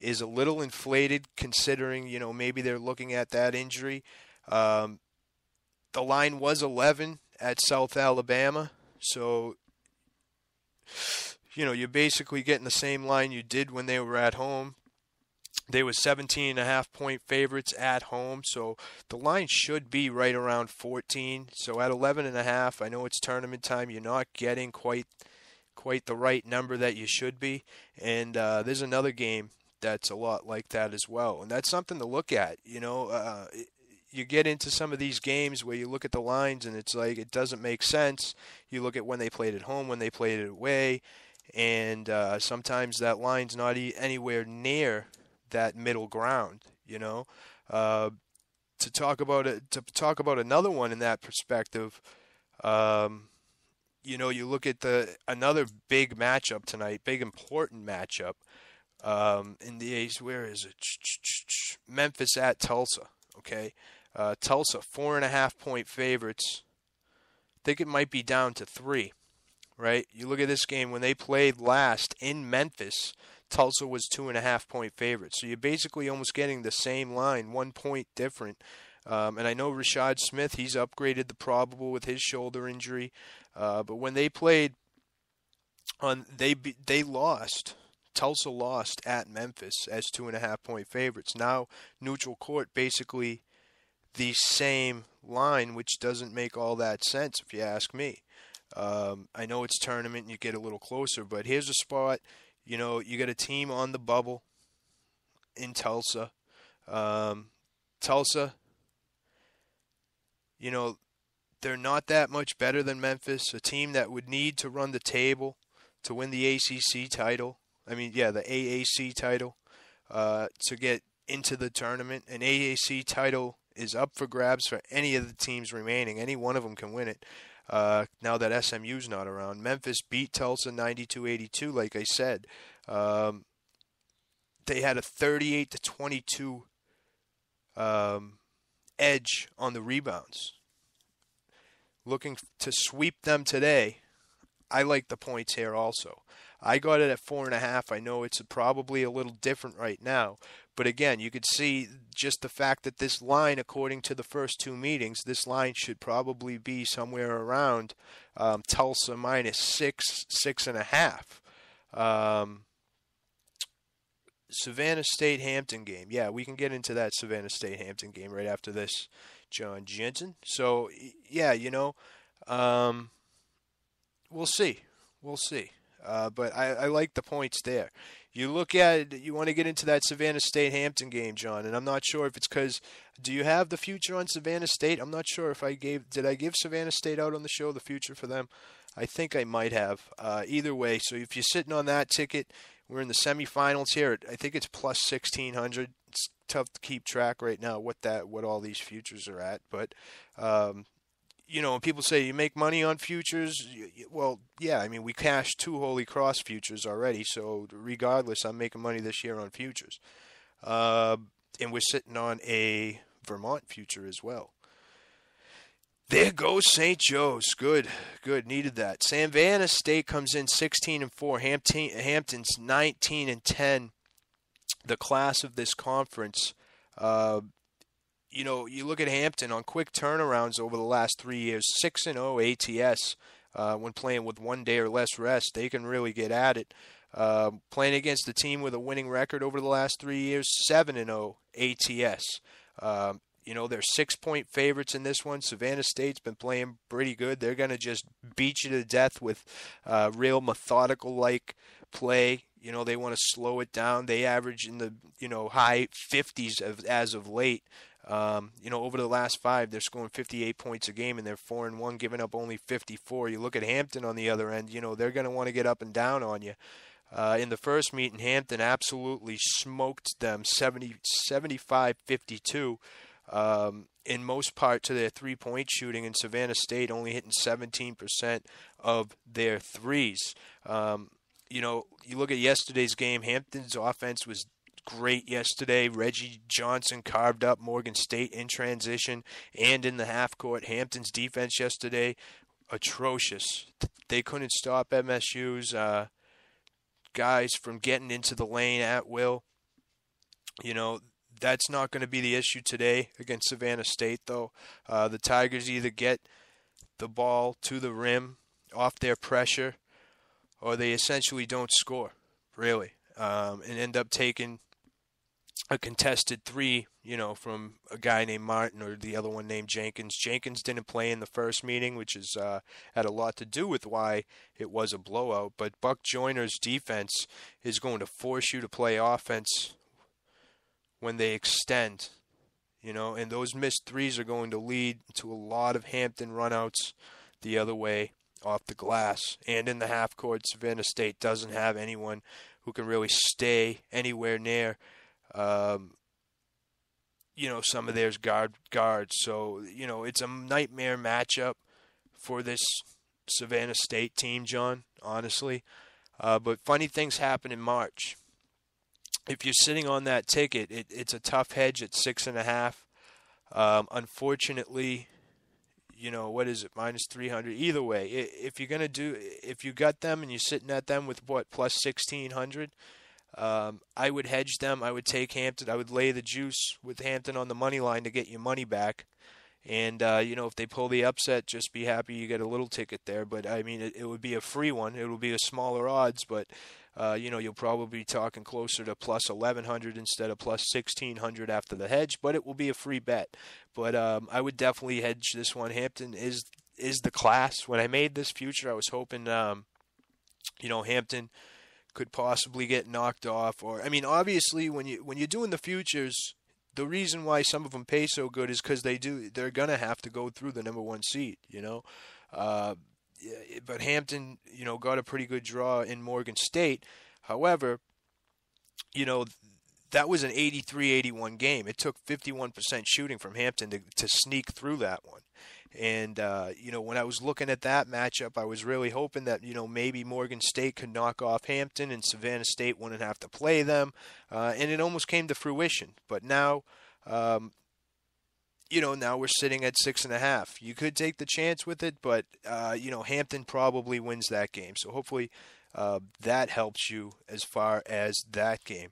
is a little inflated considering, maybe they're looking at that injury. Um, the line was 11 at South Alabama, so you're basically getting the same line you did when they were at home. They were 17.5 point favorites at home, so the line should be right around 14. So at 11.5, I know it's tournament time. You're not getting quite the right number that you should be. And there's another game that's a lot like that as well, and that's something to look at. You get into some of these games where you look at the lines and it's like it doesn't make sense. You look at when they played at home, when they played it away, and sometimes that line's not anywhere near that middle ground. To talk about another one in that perspective, you look at the another big matchup tonight, big important matchup in the Ace. Where is it? Memphis at Tulsa. Okay, Tulsa 4.5 point favorites. I think it might be down to 3. Right? You look at this game when they played last in Memphis. Tulsa was 2.5 point favorites. So you're basically almost getting the same line, 1 point different. And I know Rashad Smith, he's upgraded the probable with his shoulder injury. But when they played, they lost. Tulsa lost at Memphis as 2.5 point favorites. Now neutral court, basically the same line, which doesn't make all that sense if you ask me. I know it's tournament and you get a little closer, but here's a spot. You got a team on the bubble in Tulsa. Tulsa, they're not that much better than Memphis, a team that would need to run the table to win the ACC title. I mean, yeah, the AAC title to get into the tournament. An AAC title is up for grabs for any of the teams remaining. Any one of them can win it. Now that SMU's not around. Memphis beat Tulsa 92-82, like I said. They had a 38-22 edge on the rebounds. Looking to sweep them today. I like the points here also. I got it at 4.5. I know it's probably a little different right now. But again, you could see just the fact that this line, according to the first two meetings, this line should probably be somewhere around Tulsa minus 6.5. Savannah State-Hampton game. Yeah, we can get into that Savannah State-Hampton game right after this, John Jensen. So, yeah, we'll see. We'll see. But I like the points there. You look at it, you want to get into that Savannah State-Hampton game, John, and I'm not sure if it's because, do you have the future on Savannah State? I'm not sure if did I give Savannah State out on the show, the future for them? I think I might have. Either way, so if you're sitting on that ticket, we're in the semifinals here. I think it's plus 1,600. It's tough to keep track right now what all these futures are at, but when people say you make money on futures, well, yeah, I mean, we cashed 2 Holy Cross futures already, so regardless, I'm making money this year on futures. And we're sitting on a Vermont future as well. There goes St. Joe's. Good. Needed that. Savannah State comes in 16-4. Hampton's 19-10. The class of this conference. You look at Hampton on quick turnarounds over the last 3 years, 6-0 ATS when playing with 1 day or less rest. They can really get at it. Playing against a team with a winning record over the last 3 years, 7-0 ATS. They're 6-point favorites in this one. Savannah State's been playing pretty good. They're going to just beat you to death with real methodical-like play. They want to slow it down. They average in the, high 50s as of late. Over the last 5, they're scoring 58 points a game, and they're 4-1, giving up only 54. You look at Hampton on the other end, they're going to want to get up and down on you. In the first meeting, Hampton absolutely smoked them 75-52. In most part to their three-point shooting, and Savannah State only hitting 17% of their threes. You look at yesterday's game, Hampton's offense was great yesterday. Reggie Johnson carved up Morgan State in transition and in the half court. Hampton's defense yesterday, atrocious. They couldn't stop MSU's guys from getting into the lane at will. You know, that's not going to be the issue today against Savannah State, though. The Tigers either get the ball to the rim off their pressure, or they essentially don't score, really, and end up taking a contested three, from a guy named Martin or the other one named Jenkins. Jenkins didn't play in the first meeting, which is had a lot to do with why it was a blowout. But Buck Joyner's defense is going to force you to play offense when they extend, and those missed threes are going to lead to a lot of Hampton runouts the other way off the glass. And in the half court, Savannah State doesn't have anyone who can really stay anywhere near some of theirs guards. So, it's a nightmare matchup for this Savannah State team, John, honestly. But funny things happen in March. If you're sitting on that ticket, it's a tough hedge at 6.5. Unfortunately, what is it, minus 300? Either way, if you got them and you're sitting at them with plus 1,600, I would hedge them. I would take Hampton. I would lay the juice with Hampton on the money line to get your money back. And, if they pull the upset, just be happy you get a little ticket there. But, I mean, it would be a free one. It will be a smaller odds, but, you'll probably be talking closer to plus 1,100 instead of plus 1,600 after the hedge. But it will be a free bet. But I would definitely hedge this one. Hampton is the class. When I made this future, I was hoping, Hampton could possibly get knocked off. Or, I mean, obviously, when you're doing the futures, the reason why some of them pay so good is because they're gonna have to go through the number one seed, But Hampton, got a pretty good draw in Morgan State. However, that was an 83-81 game. It took 51% shooting from Hampton to sneak through that one. And, when I was looking at that matchup, I was really hoping that, maybe Morgan State could knock off Hampton and Savannah State wouldn't have to play them. And it almost came to fruition. But now, now we're sitting at 6.5. You could take the chance with it, but, Hampton probably wins that game. So hopefully that helps you as far as that game.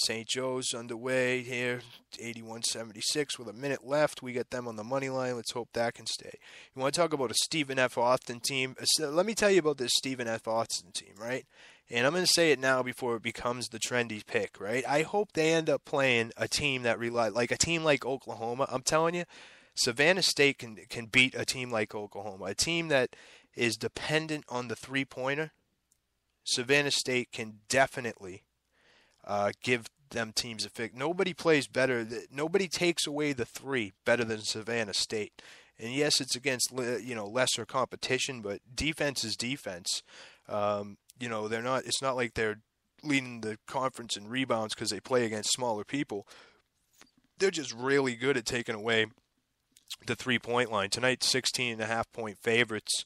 St. Joe's underway here, 81-76 with a minute left. We get them on the money line. Let's hope that can stay. You want to talk about a Stephen F. Austin team? Let me tell you about this Stephen F. Austin team, right? And I'm going to say it now before it becomes the trendy pick, right? I hope they end up playing a team that like a team like Oklahoma. I'm telling you, Savannah State can beat a team like Oklahoma, a team that is dependent on the three-pointer. Savannah State can definitely give them teams a fix. Nobody plays better. Nobody takes away the three better than Savannah State. And yes, it's against lesser competition, but defense is defense. They're not. It's not like they're leading the conference in rebounds because they play against smaller people. They're just really good at taking away the 3-point line. Tonight, 16.5-point favorites.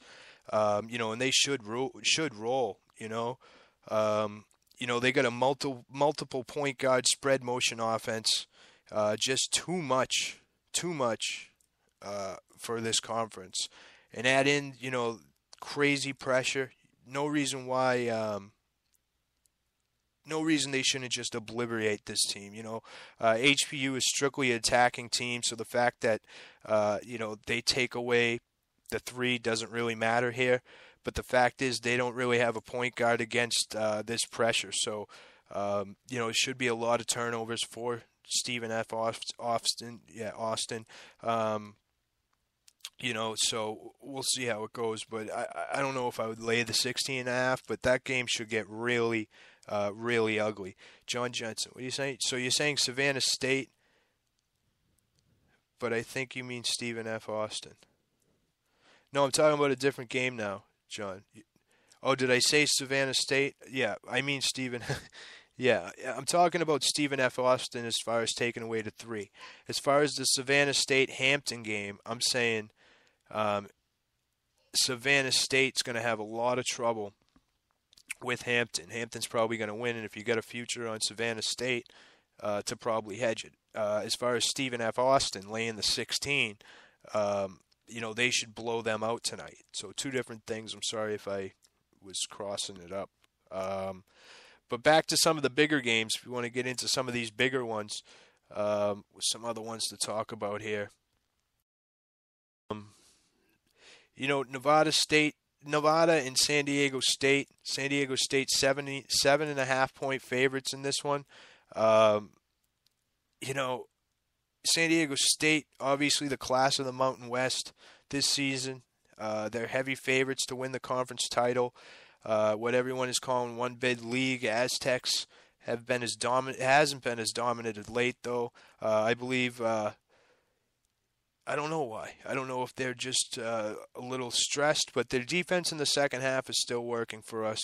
And they should roll. They got a multiple point guard spread motion offense. Just too much for this conference. And add in, crazy pressure. No reason they shouldn't just obliterate this team. HPU is strictly an attacking team, so the fact that, they take away the three doesn't really matter here. But the fact is they don't really have a point guard against this pressure. So, it should be a lot of turnovers for Stephen F. Austin. Yeah, Austin. So we'll see how it goes. But I don't know if I would lay the 16.5, but that game should get really, really ugly. John Jensen, what are you saying? So you're saying Savannah State, but I think you mean Stephen F. Austin. No, I'm talking about a different game now, John. Oh, did I say Savannah State? Yeah, I mean Stephen. Yeah, I'm talking about Stephen F. Austin as far as taking away the three. As far as the Savannah State-Hampton game, I'm saying Savannah State's going to have a lot of trouble with Hampton. Hampton's probably going to win, and if you got a future on Savannah State, to probably hedge it. As far as Stephen F. Austin laying the 16, they should blow them out tonight. So two different things. I'm sorry if I was crossing it up. But back to some of the bigger games. If you want to get into some of these bigger ones, with some other ones to talk about here. Um, Nevada and San Diego State. San Diego State 7.5 point favorites in this one. Um, you know, San Diego State, obviously the class of the Mountain West this season. They're heavy favorites to win the conference title. What everyone is calling one bid league. Aztecs have been as dominant. It hasn't been as dominant of late, though. I believe. I don't know why. I don't know if they're just a little stressed, but their defense in the second half is still working for us.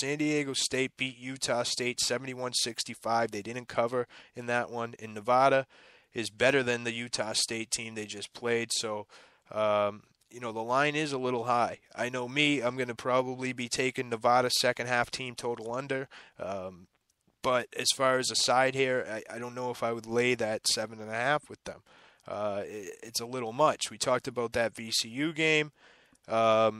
San Diego State beat Utah State 71-65. They didn't cover in that one. And Nevada is better than the Utah State team they just played. So, the line is a little high. I know I'm going to probably be taking Nevada second half team total under. But as far as a side here, I don't know if I would lay that 7.5 with them. It's a little much. We talked about that VCU game. I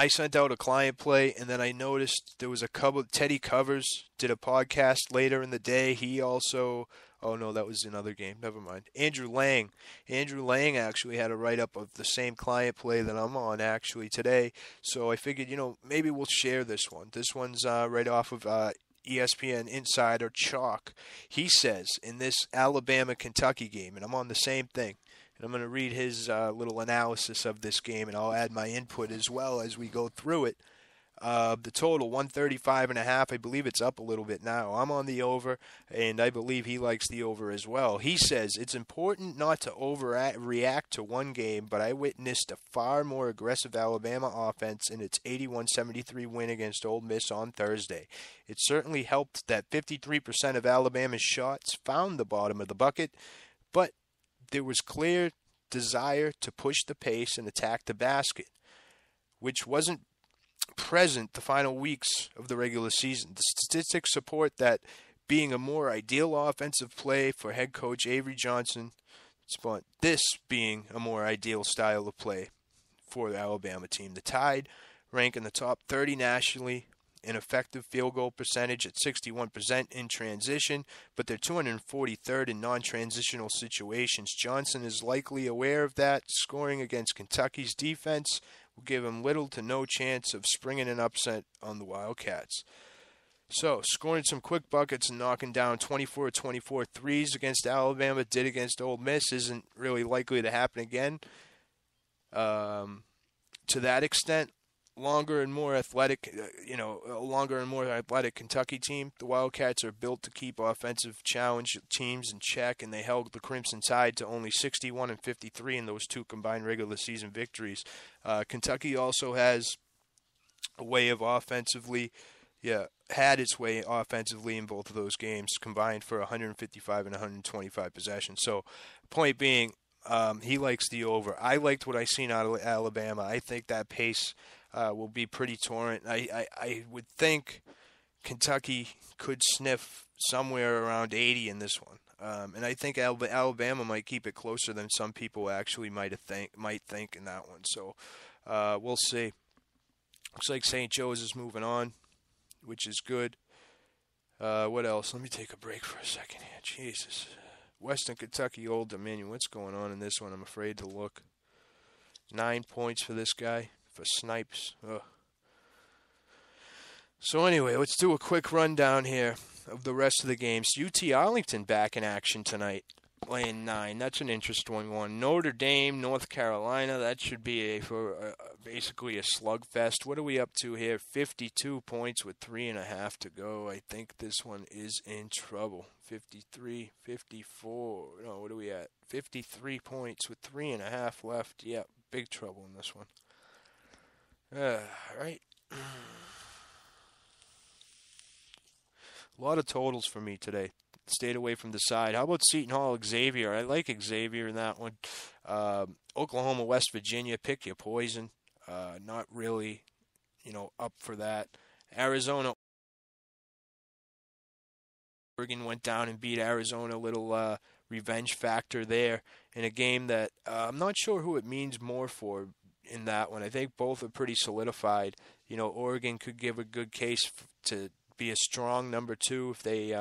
sent out a client play, and then I noticed there was a couple. Teddy Covers did a podcast later in the day. He also, oh no, that was another game. Never mind. Andrew Lang actually had a write-up of the same client play that I'm on actually today. So I figured, maybe we'll share this one. This one's right off of ESPN Insider Chalk. He says in this Alabama-Kentucky game, and I'm on the same thing, and I'm going to read his little analysis of this game, and I'll add my input as well as we go through it. The total, 135.5. I believe it's up a little bit now. I'm on the over, and I believe he likes the over as well. He says, it's important not to overreact to one game, but I witnessed a far more aggressive Alabama offense in its 81-73 win against Ole Miss on Thursday. It certainly helped that 53% of Alabama's shots found the bottom of the bucket, but there was clear desire to push the pace and attack the basket, which wasn't present the final weeks of the regular season. The statistics support that being a more ideal offensive play for head coach Avery Johnson, this being a more ideal style of play for the Alabama team. The Tide rank in the top 30 nationally in effective field goal percentage at 61% in transition, but they're 243rd in non-transitional situations. Johnson is likely aware of that. Scoring against Kentucky's defense will give him little to no chance of springing an upset on the Wildcats. So, scoring some quick buckets and knocking down 24-24 threes against Alabama did against Ole Miss isn't really likely to happen again. To that extent, a longer and more athletic Kentucky team. The Wildcats are built to keep offensive challenge teams in check, and they held the Crimson Tide to only 61-53 in those two combined regular season victories. Kentucky also has a way of had its way offensively in both of those games, combined for 155 and 125 possessions. So, point being, he likes the over. I liked what I seen out of Alabama. I think that pace will be pretty torrent. I would think Kentucky could sniff somewhere around 80 in this one. And I think Alabama might keep it closer than some people actually might think in that one. So we'll see. Looks like St. Joe's is moving on, which is good. What else? Let me take a break for a second here. Jesus. Western Kentucky, Old Dominion. What's going on in this one? I'm afraid to look. 9 points for this guy. For Snipes. Ugh. So anyway, let's do a quick rundown here of the rest of the games. UT Arlington back in action tonight, laying 9. That's an interesting one. Notre Dame, North Carolina. That should be basically a slugfest. What are we up to here? 52 points with 3.5 to go. I think this one is in trouble. 53, 54. No, what are we at? 53 points with 3.5 left. Yeah, big trouble in this one. Right. A lot of totals for me today. Stayed away from the side. How about Seton Hall, Xavier? I like Xavier in that one. Oklahoma, West Virginia. Pick your poison. Not really, up for that. Arizona, Oregon went down and beat Arizona. Little revenge factor there in a game that I'm not sure who it means more for in that one. I think both are pretty solidified. Oregon could give a good case to be a strong number 2 if they